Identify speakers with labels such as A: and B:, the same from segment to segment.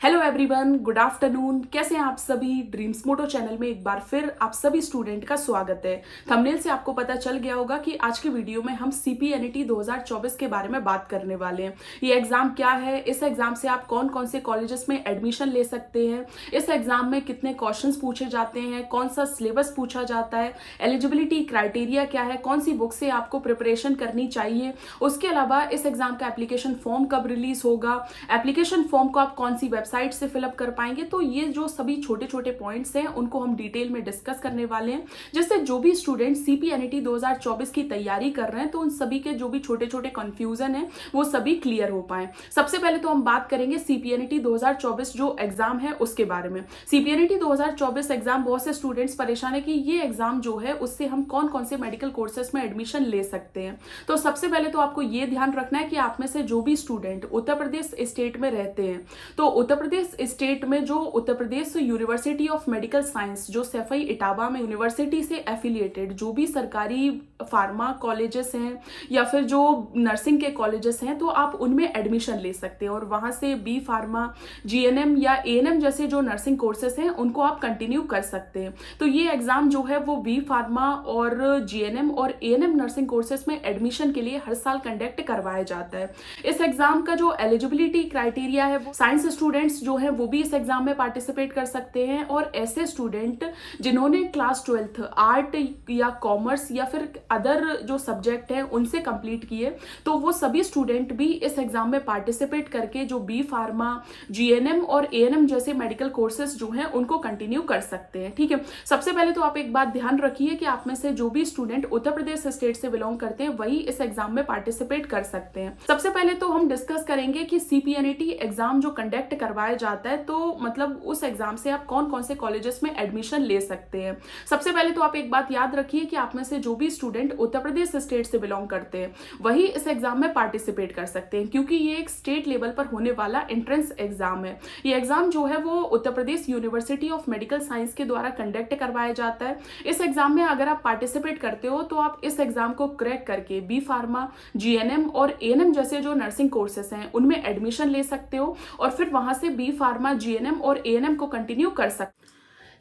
A: Hello everyone, good afternoon. कैसे हैं आप सभी। ड्रीम्स मोटो चैनल में एक बार फिर आप सभी स्टूडेंट का स्वागत है। थंबनेल से आपको पता चल गया होगा कि आज के वीडियो में हम CPNET 2024 के बारे में बात करने वाले हैं। ये एग्जाम क्या है, इस एग्जाम से आप कौन कौन से कॉलेजेस में एडमिशन ले सकते हैं, इस एग्जाम में कितने क्वेश्चंस पूछे जाते हैं, कौन सा सिलेबस पूछा जाता है, एलिजिबिलिटी क्राइटेरिया क्या है, कौन सी बुक से आपको प्रिपरेशन करनी चाहिए, उसके अलावा इस एग्जाम का एप्लीकेशन फॉर्म कब रिलीज होगा, एप्लीकेशन फॉर्म को आप कौन सी वेबसाइट से फिलअप कर पाएंगे। तो ये जो सभी छोटे छोटे पॉइंट्स हैं उनको हम डिटेल में डिस्कस करने वाले हैं, जिससे जो भी स्टूडेंट CPNET 2024 की तैयारी कर रहे हैं तो उन सभी के जो भी छोटे छोटे कंफ्यूजन है वो सभी क्लियर हो पाए। सबसे पहले तो हम बात करेंगे CPNET 2024 जो एग्जाम है उसके बारे में। CPNET 2024 एग्जाम, बहुत से स्टूडेंट्स परेशान है कि ये एग्जाम जो है उससे हम कौन कौन से मेडिकल कोर्सेज में एडमिशन ले सकते हैं। तो सबसे पहले तो आपको ये ध्यान रखना है कि आप में से जो भी स्टूडेंट उत्तर प्रदेश स्टेट में रहते हैं, तो उत्तर प्रदेश स्टेट में जो Uttar Pradesh university of medical science जो सैफई इटावा में यूनिवर्सिटी से एफिलिएटेड जो भी सरकारी फार्मा कॉलेजेस हैं या फिर जो नर्सिंग के कॉलेजेस हैं, तो आप उनमें एडमिशन ले सकते हैं और वहां से बी फार्मा, GNM या ANM जैसे जो नर्सिंग कोर्सेस हैं उनको आप कंटिन्यू कर सकते हैं। तो ये एग्जाम जो है वो बी फार्मा और GNM और ANM नर्सिंग कोर्सेस में एडमिशन के लिए हर साल कंडक्ट करवाया जाता है। इस एग्जाम का जो एलिजिबिलिटी क्राइटेरिया है वो साइंस स्टूडेंट्स जो है वो भी इस एग्जाम में पार्टिसिपेट कर सकते हैं, और ऐसे स्टूडेंट जिन्होंने क्लास 12 आर्ट या कॉमर्स या फिर अदर जो सब्जेक्ट है उनसे कंप्लीट किए, तो वो सभी स्टूडेंट भी इस एग्जाम में पार्टिसिपेट करके जो बी फार्मा, GNM और ANM जैसे मेडिकल कोर्सेज जो हैं उनको कंटिन्यू कर सकते हैं। ठीक है, सबसे पहले तो आप एक बात ध्यान रखिए कि आप में से जो भी स्टूडेंट उत्तर प्रदेश स्टेट से बिलोंग करते हैं वही इस एग्जाम में पार्टिसिपेट कर सकते हैं। सबसे पहले तो हम डिस्कस करेंगे कि CPNET एग्जाम जो कंडक्ट करवाया जाता है, तो मतलब उस एग्जाम से आप कौन कौन से कॉलेजेस में एडमिशन ले सकते हैं। सबसे पहले तो आप एक बात याद रखिए कि आप में से जो भी स्टूडेंट उत्तर प्रदेश स्टेट से बिलोंग करते हैं वही इस एग्जाम में पार्टिसिपेट कर सकते हैं, क्योंकि ये एक स्टेट लेवल पर होने वाला एंट्रेंस एग्जाम है। ये एग्जाम जो है वो Uttar Pradesh university of medical science के द्वारा कंडक्ट करवाया जाता है। इस एग्जाम में अगर आप पार्टिसिपेट करते हो तो आप इस एग्जाम को क्रैक करके बी फार्मा, GNM और ANM जैसे जो नर्सिंग कोर्सेस हैं उनमें एडमिशन ले सकते हो और फिर वहां से बी फार्मा, GNM और ANM को कंटिन्यू कर सकते हो।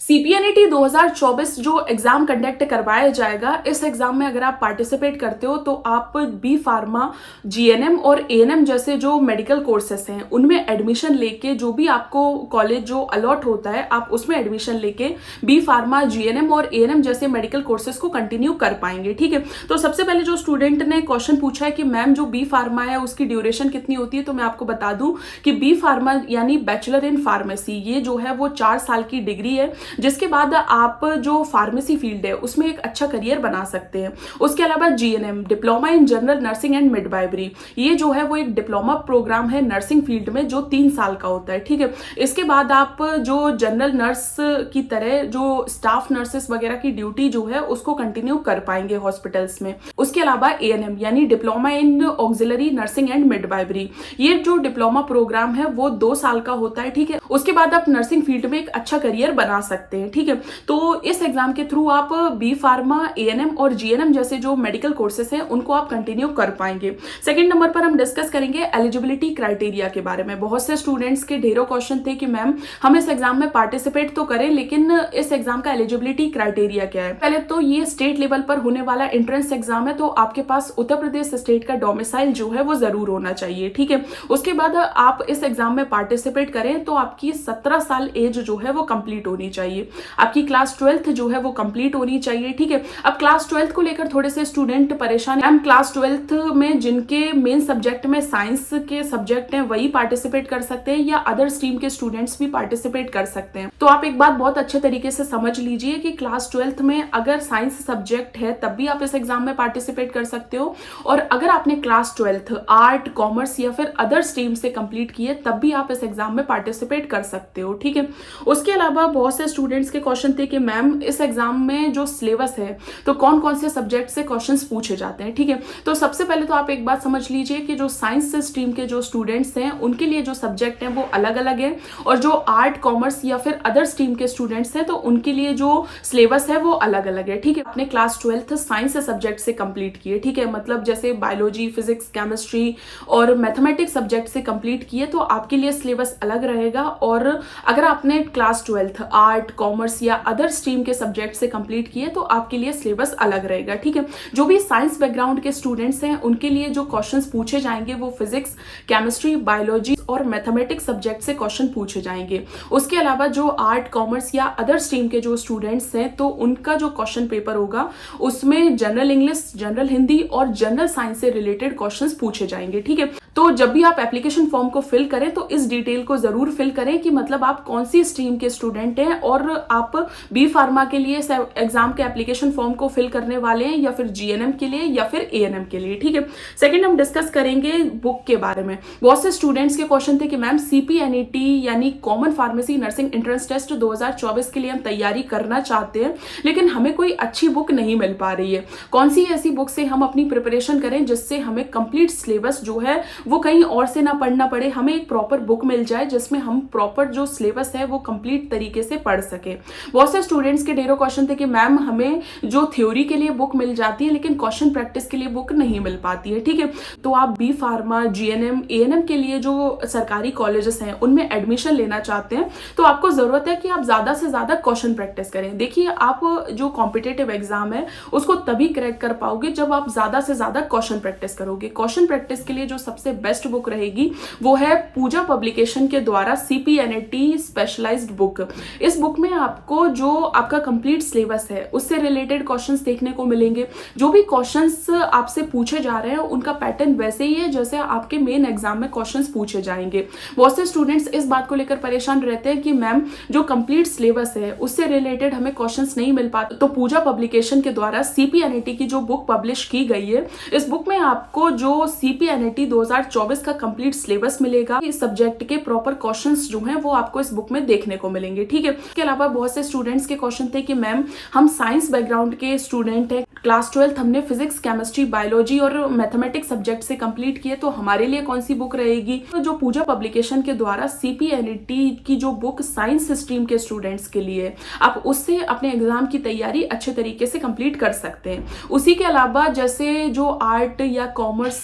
A: CPNET 2024 जो एग्जाम कंडक्ट करवाया जाएगा, इस एग्जाम में अगर आप पार्टिसिपेट करते हो तो आप बी फार्मा, GNM और ANM जैसे जो मेडिकल कोर्सेस हैं उनमें एडमिशन लेके जो भी आपको कॉलेज जो अलॉट होता है आप उसमें एडमिशन लेके बी फार्मा, GNM और ANM जैसे मेडिकल कोर्सेस को कंटिन्यू कर पाएंगे। ठीक है, तो सबसे पहले जो स्टूडेंट ने क्वेश्चन पूछा है कि मैम जो बी फार्मा है उसकी ड्यूरेशन कितनी होती है, तो मैं आपको बता दूं कि बी फार्मा यानी बैचलर इन फार्मेसी, ये जो है वो 4 साल की डिग्री है, जिसके बाद आप जो फार्मेसी फील्ड है उसमें एक अच्छा करियर बना सकते हैं। उसके अलावा GNM diploma in general nursing and midwifery, ये जो है वो एक डिप्लोमा प्रोग्राम है नर्सिंग फील्ड में जो 3 साल का होता है। ठीक है, इसके बाद आप जो जनरल नर्स की तरह जो स्टाफ नर्सेस वगैरह की ड्यूटी जो है उसको कंटिन्यू कर पाएंगे हॉस्पिटल्स में। उसके अलावा ANM यानी diploma in auxiliary nursing and midwifery, ये जो डिप्लोमा प्रोग्राम है वो 2 साल का होता है। ठीक है, उसके बाद आप नर्सिंग फील्ड में एक अच्छा करियर बना सकते हैं। ठीक है, तो इस एग्जाम के थ्रू आप बी फार्मा, ANM और GNM जैसे जो मेडिकल कोर्सेस हैं उनको आप कंटिन्यू कर पाएंगे। सेकंड नंबर पर हम डिस्कस करेंगे एलिजिबिलिटी क्राइटेरिया के बारे में। बहुत से स्टूडेंट्स के ढेरों क्वेश्चन थे कि मैम हम इस एग्जाम में पार्टिसिपेट तो करें लेकिन इस एग्जाम का एलिजिबिलिटी क्राइटेरिया क्या है। पहले तो ये स्टेट लेवल पर होने वाला एंट्रेंस एग्जाम है, तो आपके पास उत्तर प्रदेश स्टेट का डोमिसाइल जो है वो जरूर होना चाहिए। ठीक है, उसके बाद आप इस एग्जाम में पार्टिसिपेट करें तो आपकी 17 साल एज जो है वो कंप्लीट होनी चाहिए, आपकी क्लास 12th जो है वो कंप्लीट होनी चाहिए। ठीक है, अब क्लास 12th को लेकर थोड़े से स्टूडेंट परेशान हैं। क्लास 12th में जिनके मेन सब्जेक्ट में साइंस के सब्जेक्ट हैं वही पार्टिसिपेट कर सकते हैं या अदर स्ट्रीम के स्टूडेंट्स भी पार्टिसिपेट कर सकते हैं। तो आप एक बात बहुत अच्छे तरीके से समझ लीजिए कि क्लास 12th में अगर साइंस सब्जेक्ट है तब भी आप इस एग्जाम में पार्टिसिपेट कर सकते हो, और अगर आपने क्लास 12th आर्ट, कॉमर्स या फिर अदर स्ट्रीम से कंप्लीट किए तब भी आप इस एग्जाम में पार्टिसिपेट कर सकते हो। ठीक है, उसके अलावा बहुत से स्टूडेंट्स के क्वेश्चन थे कि मैम इस एग्जाम में जो सिलेबस है तो कौन कौन से सब्जेक्ट से क्वेश्चंस पूछे जाते हैं। ठीक है, तो सबसे पहले तो आप एक बात समझ लीजिए कि जो साइंस स्ट्रीम के जो स्टूडेंट्स हैं उनके लिए जो सब्जेक्ट हैं वो अलग अलग है, और जो आर्ट कॉमर्स या फिर अदर स्ट्रीम के स्टूडेंट्स हैं तो उनके लिए जो सिलेबस है वो अलग अलग है। ठीक है, अपने क्लास 12th साइंस सब्जेक्ट से कंप्लीट किए, ठीक है, मतलब जैसे बायोलॉजी, फिजिक्स, केमिस्ट्री और मैथमेटिक्स सब्जेक्ट से कंप्लीट किए तो आपके लिए सिलेबस अलग रहेगा। और अगर आपने क्लास 12th आर्ट, कॉमर्स या अदर स्ट्रीम के सब्जेक्ट से कंप्लीट किए तो आपके लिए सिलेबस अलग रहेगा। ठीक है, जो भी साइंस बैकग्राउंड के स्टूडेंट्स हैं उनके लिए जो क्वेश्चंस पूछे जाएंगे वो फिजिक्स, केमिस्ट्री, बायोलॉजी और मैथमेटिक्स सब्जेक्ट से क्वेश्चन पूछे जाएंगे। उसके अलावा जो आर्ट, कॉमर्स या अदर स्ट्रीम के जो स्टूडेंट्स हैं तो उनका जो क्वेश्चन पेपर होगा उसमें जनरल इंग्लिश, जनरल हिंदी और जनरल साइंस से रिलेटेड क्वेश्चंस पूछे जाएंगे। ठीक है, तो जब भी आप एप्लीकेशन फॉर्म को फिल करें तो इस डिटेल को जरूर फिल करें कि मतलब आप कौन सी स्ट्रीम के स्टूडेंट हैं और आप बी फार्मा के लिए एग्जाम के एप्लीकेशन फॉर्म को फिल करने वाले हैं या फिर जीएनएम के लिए या फिर एएनएम के लिए। ठीक है, सेकंड हम डिस्कस करेंगे बुक के बारे में। बहुत से स्टूडेंट्स के क्वेश्चन थे कि मैम सीपीएनईटी यानी common pharmacy nursing entrance test 2024 के लिए हम तैयारी करना चाहते हैं लेकिन हमें कोई अच्छी बुक नहीं मिल पा रही है, कौन सी ऐसी बुक से हम अपनी प्रिपरेशन करें जिससे हमें कंप्लीट सिलेबस जो है वो कहीं और से ना पढ़ना पड़े, हमें एक प्रॉपर बुक मिल जाए जिसमें हम प्रॉपर जो सिलेबस है वो कंप्लीट तरीके से पढ़ सके। बहुत से स्टूडेंट्स के ढेरों क्वेश्चन थे कि मैम हमें जो थ्योरी के लिए बुक मिल जाती है लेकिन क्वेश्चन प्रैक्टिस के लिए बुक नहीं मिल पाती है। ठीक है, तो आप बी फार्मा, जीएनएम, एएनएम के लिए जो सरकारी कॉलेजेस हैं उनमें एडमिशन लेना चाहते हैं तो आपको जरूरत है कि आप ज्यादा से ज्यादा क्वेश्चन प्रैक्टिस करें। देखिए, आप जो कॉम्पिटेटिव एग्जाम है उसको तभी क्रैक कर पाओगे जब आप ज्यादा से ज्यादा क्वेश्चन प्रैक्टिस करोगे। क्वेश्चन प्रैक्टिस के लिए जो सबसे बेस्ट बुक रहेगी वो है पूजा पब्लिकेशन के द्वारा सीपीएनईटी स्पेशलाइज्ड बुक। इस बुक में आपको जो आपका कंप्लीट सिलेबस है उससे रिलेटेड क्वेश्चंस देखने को मिलेंगे। जो भी क्वेश्चंस आपसे पूछे जा रहे हैं उनका पैटर्न वैसे ही है जैसे आपके मेन एग्जाम में क्वेश्चंस पूछे जाएंगे। बहुत से स्टूडेंट्स इस बात को लेकर परेशान रहते हैं कि मैम जो कंप्लीट सिलेबस है उससे रिलेटेड हमें क्वेश्चंस नहीं मिल पाते, तो पूजा पब्लिकेशन के द्वारा सीपीएनईटी की जो बुक पब्लिश की गई है इस बुक में आपको जो सीपीएनईटी 2024 का कंप्लीट सिलेबस मिलेगा। इस सब्जेक्ट के प्रॉपर क्वेश्चंस जो हैं वो आपको इस बुक में देखने को मिलेंगे। ठीक है, इसके अलावा बहुत से स्टूडेंट्स के क्वेश्चन थे कि मैम हम साइंस बैकग्राउंड के स्टूडेंट हैं, क्लास 12 हमने फिजिक्स, केमिस्ट्री, बायोलॉजी और मैथमेटिक्स सब्जेक्ट से कंप्लीट किए तो हमारे लिए कौन सी बुक रहेगी। तो जो पूजा पब्लिकेशन के द्वारा सीपीएनईटी की जो बुक साइंस स्ट्रीम के स्टूडेंट्स के लिए आप उससे अपने एग्जाम की तैयारी अच्छे तरीके से कंप्लीट कर सकते हैं। उसी के अलावा जैसे जो आर्ट या कॉमर्स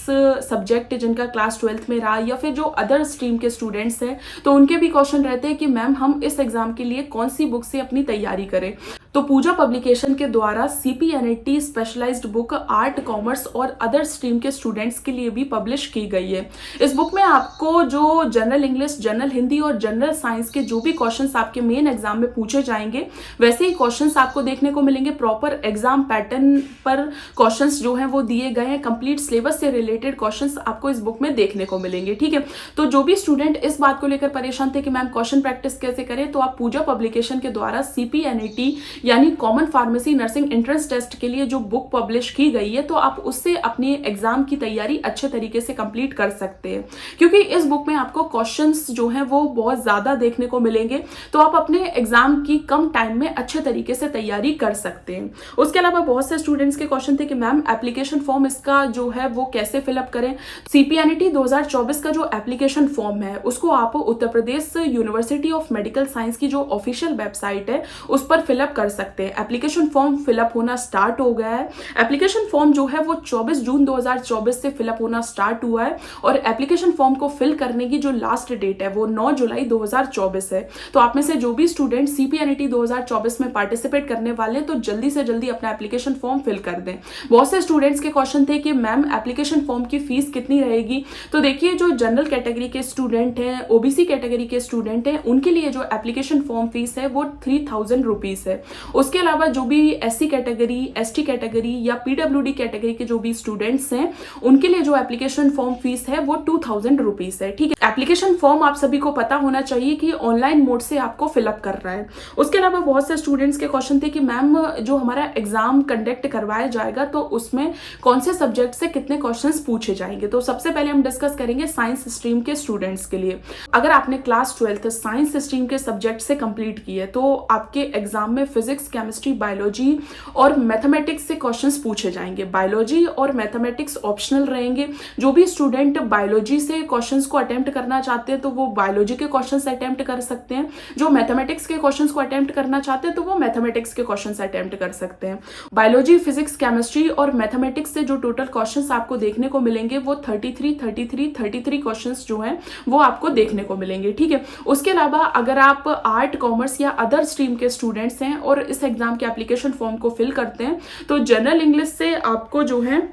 A: सब्जेक्ट जिनका क्लास 12th में रहा या फिर जो अदर स्ट्रीम के स्टूडेंट्स हैं तो उनके भी क्वेश्चन रहते हैं कि मैम हम इस एग्जाम के लिए कौन सी बुक से अपनी तैयारी करें। तो पूजा पब्लिकेशन के द्वारा सीपीएनईटी स्पेशलाइज्ड बुक आर्ट, कॉमर्स और अदर स्ट्रीम के स्टूडेंट्स के लिए भी पब्लिश की गई है। इस बुक में आपको जो जनरल इंग्लिश, जनरल हिंदी और जनरल साइंस के जो भी क्वेश्चंस आपके मेन एग्जाम में पूछे जाएंगे वैसे ही क्वेश्चंस आपको देखने को मिलेंगे। प्रॉपर एग्जाम पैटर्न पर क्वेश्चंस जो हैं वो दिए गए हैं, कंप्लीट सिलेबस से रिलेटेड क्वेश्चंस आपको इस बुक में देखने को मिलेंगे। ठीक है, तो जो भी स्टूडेंट इस बात को लेकर परेशान थे कि मैम क्वेश्चन प्रैक्टिस कैसे करें, तो आप पूजा पब्लिकेशन के द्वारा सीपीएनईटी यानी common pharmacy nursing entrance test के लिए जो बुक पब्लिश की गई है तो आप उससे अपनी एग्जाम की तैयारी अच्छे तरीके से कंप्लीट कर सकते हैं, क्योंकि इस बुक में आपको क्वेश्चंस जो हैं वो बहुत ज्यादा देखने को मिलेंगे तो आप अपने एग्जाम की कम टाइम में अच्छे तरीके से तैयारी कर सकते हैं। उसके अलावा बहुत से स्टूडेंट्स के क्वेश्चन थे कि मैम एप्लीकेशन फॉर्म इसका जो है वो कैसे फिलअप करें। सीपीएनईटी 2024 का जो एप्लीकेशन फॉर्म है उसको आप Uttar Pradesh university of medical science की जो ऑफिशियल वेबसाइट है उस पर फिलअप कर सकते हैं। एप्लीकेशन फॉर्म फिलअप होना स्टार्ट हो गया है। एप्लीकेशन फॉर्म जो है वो 24 जून 2024 से फिलअप होना स्टार्ट हुआ है और एप्लीकेशन फॉर्म को फिल करने की जो लास्ट डेट है वो 9 जुलाई 2024 है। तो आप में से जो भी स्टूडेंट सीपीएनईटी 2024 में पार्टिसिपेट करने वाले तो जल्दी से जल्दी अपना एप्लीकेशन फॉर्म फिल कर दें। बहुत से स्टूडेंट्स के क्वेश्चन थे कि मैम एप्लीकेशन फॉर्म की फीस कितनी रहेगी। तो देखिए, जो जनरल कैटेगरी के स्टूडेंट हैं, ओबीसी कैटेगरी के स्टूडेंट हैं, उनके लिए जो एप्लीकेशन फॉर्म फीस है वो 3000 रुपीज है। उसके अलावा जो भी SC कैटेगरी, ST कैटेगरी या PWD कैटेगरी के जो भी स्टूडेंट्स हैं उनके लिए जो एप्लीकेशन फॉर्म फीस है वो 2000 रुपीज है। ठीक है, एप्लीकेशन फॉर्म आप सभी को पता होना चाहिए कि ऑनलाइन मोड से आपको फिलअप करना है। उसके अलावा बहुत से स्टूडेंट्स के क्वेश्चन थे कि मैम जो हमारा एग्जाम कंडक्ट करवाया जाएगा तो उसमें कौन से सब्जेक्ट से कितने क्वेश्चंस पूछे जाएंगे। तो सबसे पहले हम डिस्कस करेंगे साइंस स्ट्रीम के स्टूडेंट्स के लिए। अगर आपने क्लास 12th साइंस स्ट्रीम के सब्जेक्ट से कंप्लीट की है तो आपके एग्जाम में फिजिक्स, केमिस्ट्री, बायोलॉजी और मैथमेटिक्स से क्वेश्चंस पूछे जाएंगे। बायोलॉजी और मैथमेटिक्स ऑप्शनल रहेंगे। जो भी स्टूडेंट बायोलॉजी से क्वेश्चंस को अटेम्प्ट करना चाहते हैं तो वो बायोलॉजी के क्वेश्चंस अटेम्प्ट कर सकते हैं। जो मैथमेटिक्स के क्वेश्चंस को अटेम्प्ट करना चाहते हैं तो वो मैथमेटिक्स के क्वेश्चंस अटेम्प्ट कर सकते हैं। बायोलॉजी, फिजिक्स, केमिस्ट्री और मैथमेटिक्स से जो टोटल क्वेश्चंस आपको देखने को मिलेंगे वो 33 क्वेश्चंस जो हैं वो आपको देखने को मिलेंगे। ठीक है, उसके अलावा अगर आप आर्ट, कॉमर्स या अदर स्ट्रीम के स्टूडेंट्स हैं और इस एग्जाम के एप्लीकेशन फॉर्म को फिल करते हैं तो जनरल इंग्लिश से आपको जो है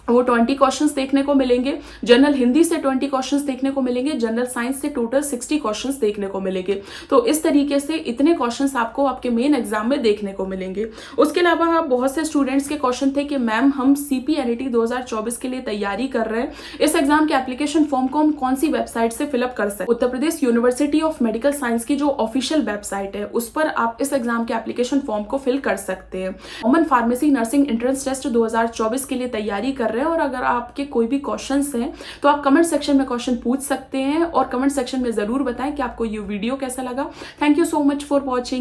A: वो 20 क्वेश्चंस देखने को मिलेंगे, जनरल हिंदी से 20 क्वेश्चंस देखने को मिलेंगे, जनरल साइंस से टोटल 60 क्वेश्चंस देखने को मिलेंगे। तो इस तरीके से इतने क्वेश्चंस आपको आपके मेन एग्जाम में देखने को मिलेंगे। उसके अलावा बहुत से स्टूडेंट्स के क्वेश्चन थे कि मैम हम CPNET 2024 के लिए तैयारी कर रहे हैं, इस एग्जाम के एप्लीकेशन फॉर्म को हम कौन सी वेबसाइट से फिलअप कर सकते हैं। Uttar Pradesh university of medical science की जो ऑफिशियल वेबसाइट है उस पर आप इस एग्जाम के एप्लीकेशन फॉर्म को फिल कर सकते हैं। Common pharmacy nursing entrance test 2024 के लिए तैयारी कर रहे हैं और अगर आपके कोई भी क्वेश्चंस हैं तो आप कमेंट सेक्शन में क्वेश्चन पूछ सकते हैं और कमेंट सेक्शन में जरूर बताएं कि आपको ये वीडियो कैसा लगा। Thank you so much for watching.